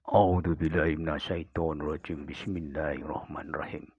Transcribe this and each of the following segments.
A'udzubillahi minasyaitonirrajim. Bismillahirrahmanirrahim.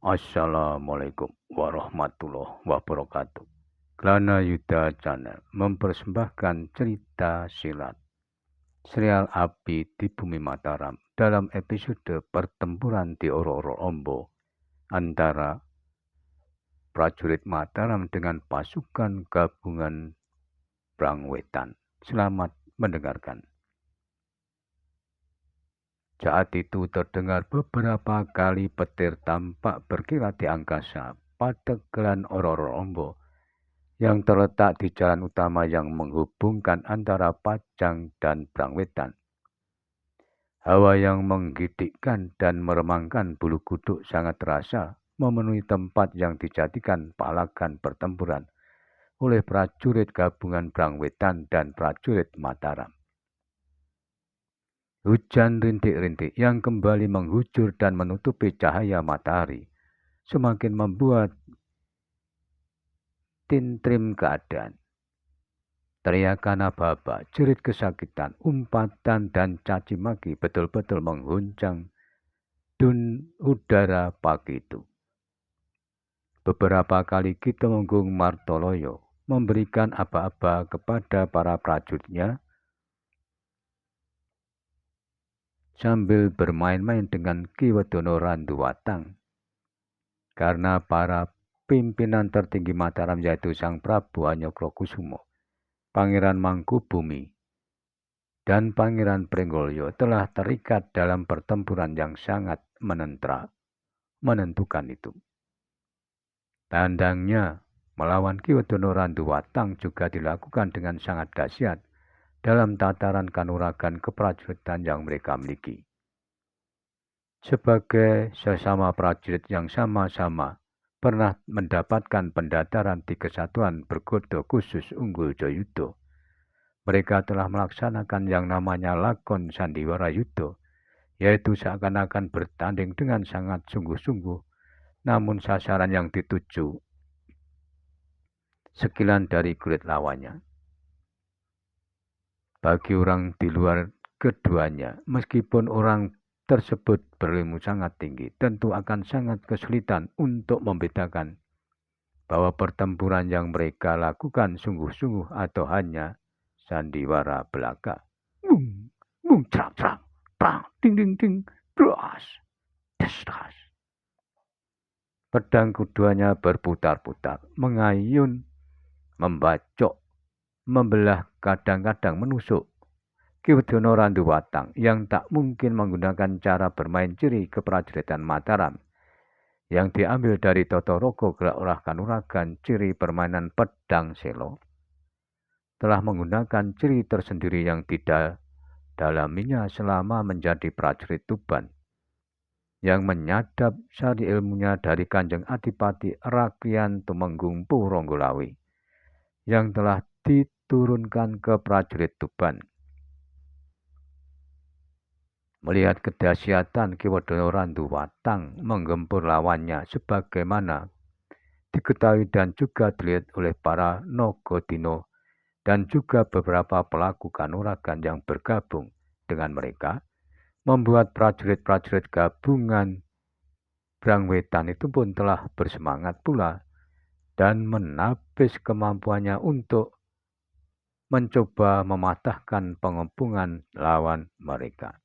Assalamualaikum warahmatullahi wabarakatuh. Glana Yuda Channel mempersembahkan cerita silat serial api di bumi Mataram dalam episode pertempuran di Ororo Ombo antara prajurit Mataram dengan pasukan gabungan Brangwetan. Selamat mendengarkan. Saat itu terdengar beberapa kali petir tampak berkilat di angkasa pada Gelan Ororo Ombo yang terletak di jalan utama yang menghubungkan antara Pajang dan Brangwetan. Hawa yang menggigitkan dan meremangkan bulu kuduk sangat terasa memenuhi tempat yang dijadikan palagan pertempuran oleh prajurit gabungan Brangwetan dan prajurit Mataram. Hujan rintik-rintik yang kembali menghujur dan menutupi cahaya matahari semakin membuat tintrim keadaan. Teriakan aba-aba, jerit kesakitan, umpatan, dan caci maki betul-betul mengguncang udara pagi itu. Beberapa kali Ki Tumenggung Martoloyo memberikan aba-aba kepada para prajuritnya sambil bermain-main dengan Ki Wedono Randuwatang. Karena para pimpinan tertinggi Mataram yaitu Sang Prabu Hanyokrokusumo, Pangeran Mangkubumi, dan Pangeran Pringgolyo telah terikat dalam pertempuran yang sangat menentukan itu. Tandangnya melawan Ki Wedono Randuwatang juga dilakukan dengan sangat dahsyat dalam tataran kanuragan keprajuritan yang mereka miliki. Sebagai sesama prajurit yang sama-sama pernah mendapatkan pendadaran di Kesatuan Bergodo Khusus Unggul Joyudo, mereka telah melaksanakan yang namanya lakon sandiwara yudo, yaitu seakan-akan bertanding dengan sangat sungguh-sungguh, namun sasaran yang dituju sekilan dari kulit lawannya. Bagi orang di luar keduanya, meskipun orang tersebut berilmu sangat tinggi, tentu akan sangat kesulitan untuk membedakan bahwa pertempuran yang mereka lakukan sungguh-sungguh atau hanya sandiwara belaka. Bung, bung, trak, trak, prang, ding, ding, ding, bras, des, das. Pedang keduanya berputar-putar, mengayun, membacok, membelah, kadang-kadang menusuk. Ki Wedono Randuwatang yang tak mungkin menggunakan cara bermain ciri keprajuritan Mataram yang diambil dari Toto Rogo Gerak Olah Kanuragan ciri permainan pedang selo, telah menggunakan ciri tersendiri yang didalaminya selama menjadi prajurit Tuban, yang menyadap sari ilmunya dari Kanjeng Adipati Rakyan Tumenggung Puronggolawe yang telah diturunkan ke prajurit Tuban. Melihat kedahsyatan Ki Wedono Randuwatang menggempur lawannya sebagaimana diketahui dan juga dilihat oleh para Nogodino dan juga beberapa pelaku kanuragan yang bergabung dengan mereka, membuat prajurit-prajurit gabungan Brangwetan itu pun telah bersemangat pula dan menapis kemampuannya untuk mencoba mematahkan pengepungan lawan mereka.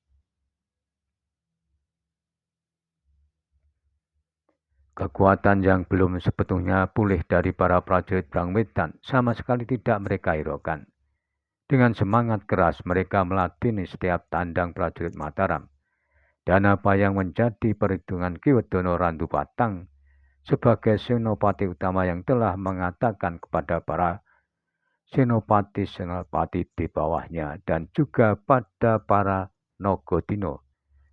Kekuatan yang belum sebetulnya pulih dari para prajurit Brangwetan sama sekali tidak mereka hiraukan. Dengan semangat keras mereka melatini setiap tandang prajurit Mataram. Dan apa yang menjadi perhitungan Ki Wedono Randuwatang sebagai senopati utama yang telah mengatakan kepada para senopati-senopati di bawahnya dan juga pada para Nogodino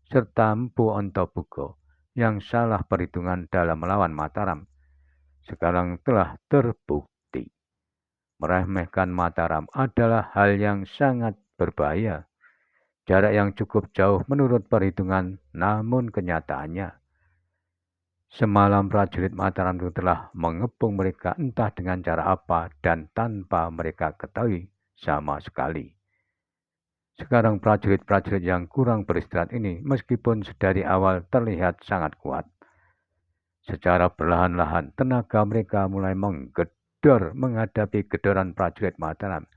serta Empu Ontobugo yang salah perhitungan dalam melawan Mataram, sekarang telah terbukti. Meremehkan Mataram adalah hal yang sangat berbahaya. Jarak yang cukup jauh menurut perhitungan, namun kenyataannya, semalam prajurit Mataram itu telah mengepung mereka entah dengan cara apa dan tanpa mereka ketahui sama sekali. Sekarang prajurit-prajurit yang kurang beristirahat ini, meskipun dari awal terlihat sangat kuat, secara perlahan-lahan tenaga mereka mulai menggedor menghadapi gedoran prajurit Mataram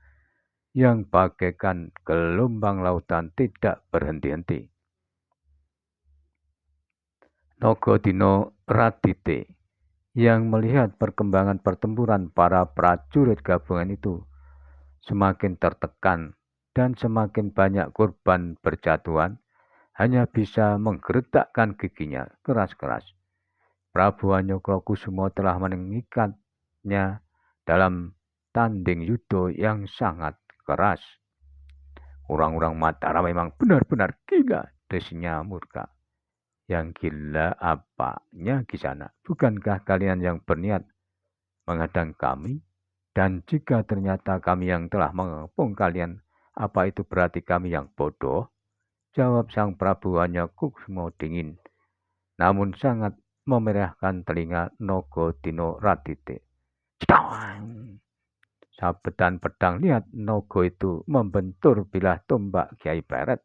yang bagaikan gelombang lautan tidak berhenti-henti. Nogodino Radite yang melihat perkembangan pertempuran para prajurit gabungan itu semakin tertekan dan semakin banyak korban berjatuhan, hanya bisa menggeretakkan giginya keras-keras. Prabu Anyokrokusumo telah mengikatnya dalam tanding yudo yang sangat keras. Orang-orang Mataram memang benar-benar gila, desinya murka. Yang gila apanya di sana? Bukankah kalian yang berniat menghadang kami? Dan jika ternyata kami yang telah mengepung kalian, apa itu berarti kami yang bodoh? Jawab sang Prabu Anyokrokusumo dingin, namun sangat memerahkan telinga Nogodino Radite. Cetang! Sabetan pedang lihat Nogo itu membentur bilah tombak Kiai Peret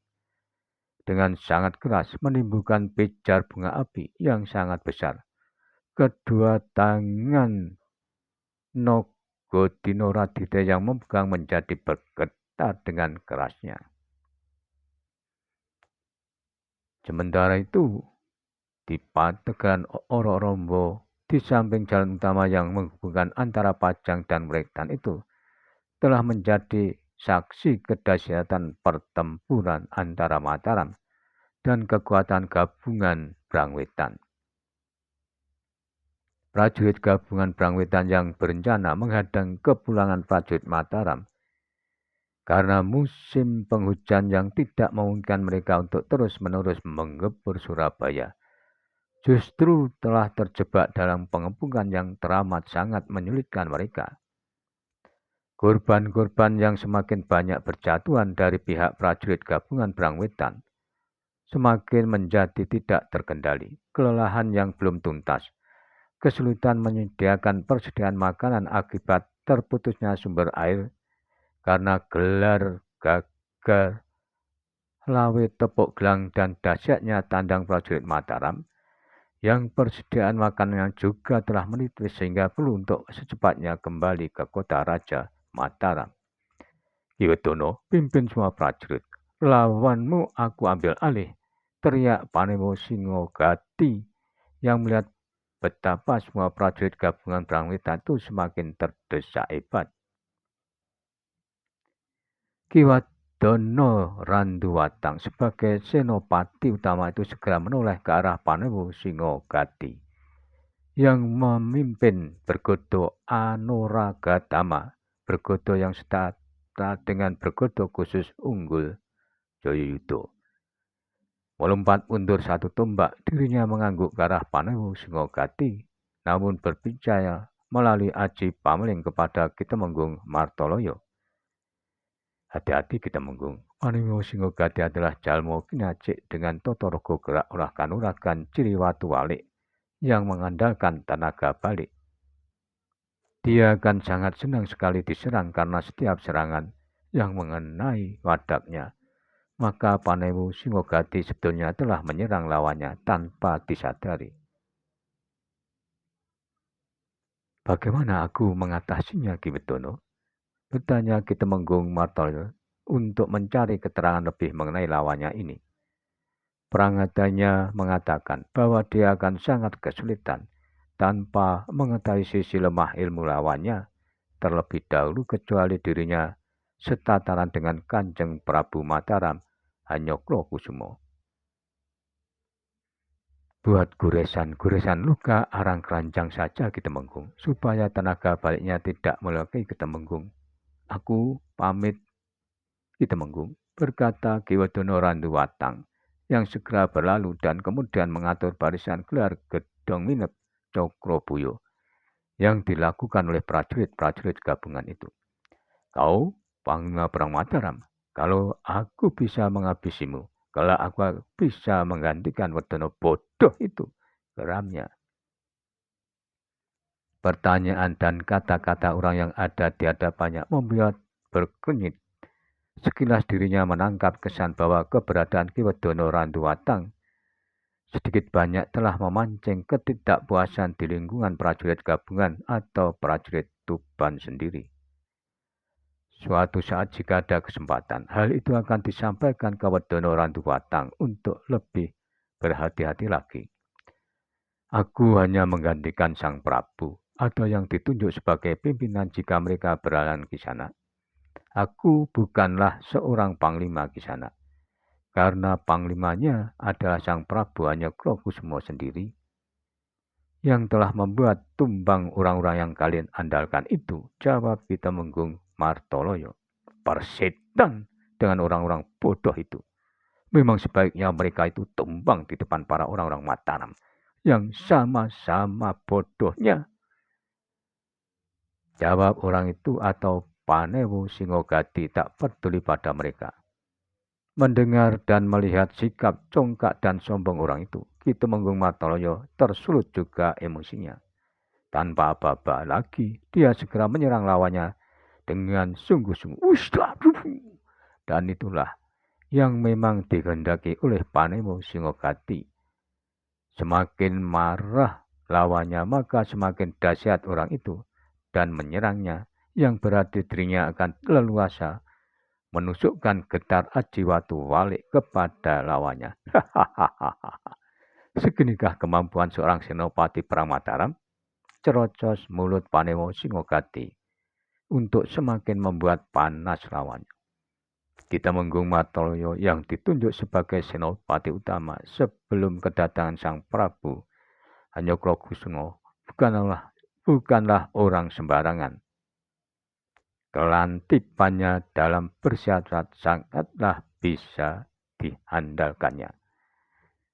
dengan sangat keras, menimbulkan pijar bunga api yang sangat besar. Kedua tangan Nogodino Radite yang memegang menjadi bergetar dengan kerasnya. Sementara itu, di Pategan Ororombo, di samping jalan utama yang menghubungkan antara Pajang dan Wetan itu, telah menjadi saksi kedahsyatan pertempuran antara Mataram dan kekuatan gabungan Brangwetan. Prajurit gabungan Brangwetan yang berencana menghadang kepulangan prajurit Mataram karena musim penghujan yang tidak memungkinkan mereka untuk terus-menerus menggebur Surabaya, justru telah terjebak dalam pengepungan yang teramat sangat menyulitkan mereka. Korban-korban yang semakin banyak berjatuhan dari pihak prajurit gabungan Brangwetan semakin menjadi tidak terkendali. Kelelahan yang belum tuntas, kesulitan menyediakan persediaan makanan akibat terputusnya sumber air karena gelar gagal, lawe tepuk gelang, dan dahsyatnya tandang prajurit Mataram, yang persediaan makanan juga telah menipis sehingga perlu untuk secepatnya kembali ke kota Raja Mataram. Kiwetono, pimpin semua prajurit. Lawanmu aku ambil alih, teriak Panewo Singogati yang melihat betapa semua prajurit gabungan Brangwetan itu semakin terdesak hebat. Kiwadono Randuwatang sebagai senopati utama itu segera menoleh ke arah Panewo Singogati yang memimpin bergodo Anoragatama, bergodo yang setara dengan bergodo khusus unggul Joyoyudo. Melompat mundur satu tombak, dirinya mengangguk ke arah Panewo Singogati, namun berbicara melalui Aji Pameling kepada Kitemenggung Martoloyo. Hati-hati Kitemenggung, Panewo Singogati adalah jalmo kinacik dengan totorogo gerak olah kanuragan ciri watu walik yang mengandalkan tenaga balik. Dia akan sangat senang sekali diserang karena setiap serangan yang mengenai wadaknya, maka Panewo Singogati sebetulnya telah menyerang lawannya tanpa disadari. Bagaimana aku mengatasinya, Ki Betono? Bertanya Kitemenggung Martoloyo untuk mencari keterangan lebih mengenai lawannya ini. Prangatanya mengatakan bahwa dia akan sangat kesulitan tanpa mengetahui sisi lemah ilmu lawannya terlebih dahulu kecuali dirinya setataran dengan Kanjeng Prabu Mataram Anyokrokusumo. Buat goresan-goresan luka arang keranjang saja Kitemenggung, supaya tenaga baliknya tidak melukai Kitemenggung. Aku pamit Kitemenggung, berkata Kiwadono Randuwatang, yang segera berlalu dan kemudian mengatur barisan gelar gedong minep Cokrobuyo yang dilakukan oleh prajurit-prajurit gabungan itu. Kau, Panglima Perang Mataram, kalau aku bisa menghabisimu, kalau aku bisa menggantikan Wedono bodoh itu, geramnya. Pertanyaan dan kata-kata orang yang ada di hadapannya membuat berkenyit Sekilas dirinya menangkap kesan bahwa keberadaan Ki Wedono Randuwatang sedikit banyak telah memancing ketidakpuasan di lingkungan prajurit gabungan atau prajurit Tuban sendiri. Suatu saat jika ada kesempatan, hal itu akan disampaikan ke Wedono Randuwatang untuk lebih berhati-hati lagi. Aku hanya menggantikan Sang Prabu atau yang ditunjuk sebagai pimpinan jika mereka berhalangan di sana. Aku bukanlah seorang panglima di sana. Karena panglimanya adalah Sang Prabu Hanyakrokusumo sendiri yang telah membuat tumbang orang-orang yang kalian andalkan itu, jawab Ki Temenggung Martoloyo. Persetan dengan orang-orang bodoh itu. Memang sebaiknya mereka itu tumbang di depan para orang-orang Mataram yang sama-sama bodohnya. Jawab orang itu atau Panewu Singogati tak peduli pada mereka. Mendengar dan melihat sikap congkak dan sombong orang itu, Ki Temenggung Martoloyo tersulut juga emosinya. Tanpa apa-apa lagi, dia segera menyerang lawannya dengan sungguh-sungguh. Dan itulah yang memang dikehendaki oleh Panewu Singogati. Semakin marah lawannya, maka semakin dahsyat orang itu dan menyerangnya, yang berarti dirinya akan leluasa menusukkan getar aji watu walik kepada lawannya. Segenikah kemampuan seorang senopati perang Mataram, cerocos mulut Panewu Singogati untuk semakin membuat panas lawannya. Ki Temenggung Martoloyo yang ditunjuk sebagai senopati utama sebelum kedatangan Sang Prabu Hanyakrokusumo bukanlah orang sembarangan. Kelantipannya dalam bersiasat sangatlah bisa diandalkannya.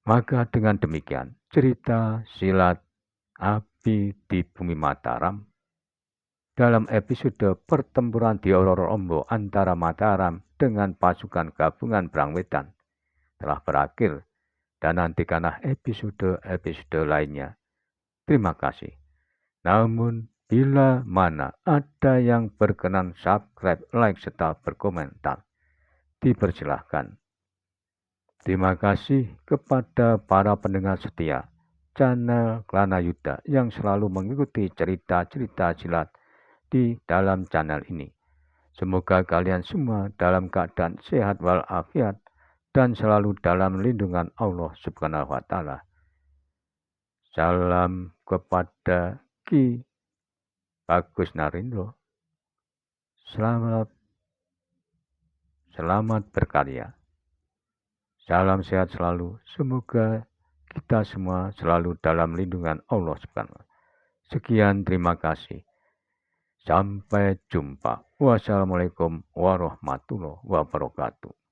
Maka dengan demikian, cerita silat api di bumi Mataram dalam episode pertempuran di Ororo-Ombo antara Mataram dengan pasukan gabungan Brangwedan telah berakhir, dan nantikanlah episode-episode lainnya. Terima kasih. Namun, bila mana ada yang berkenan subscribe, like, serta berkomentar, dipersilahkan. Terima kasih kepada para pendengar setia channel Klana Yuda yang selalu mengikuti cerita-cerita silat di dalam channel ini. Semoga kalian semua dalam keadaan sehat walafiat dan selalu dalam lindungan Allah Subhanahu wa Ta'ala. Salam kepada Ki Bagus Narendro. Selamat berkarya. Salam sehat selalu. Semoga kita semua selalu dalam lindungan Allah Subhanahu. Sekian, terima kasih. Sampai jumpa. Wassalamualaikum warahmatullahi wabarakatuh.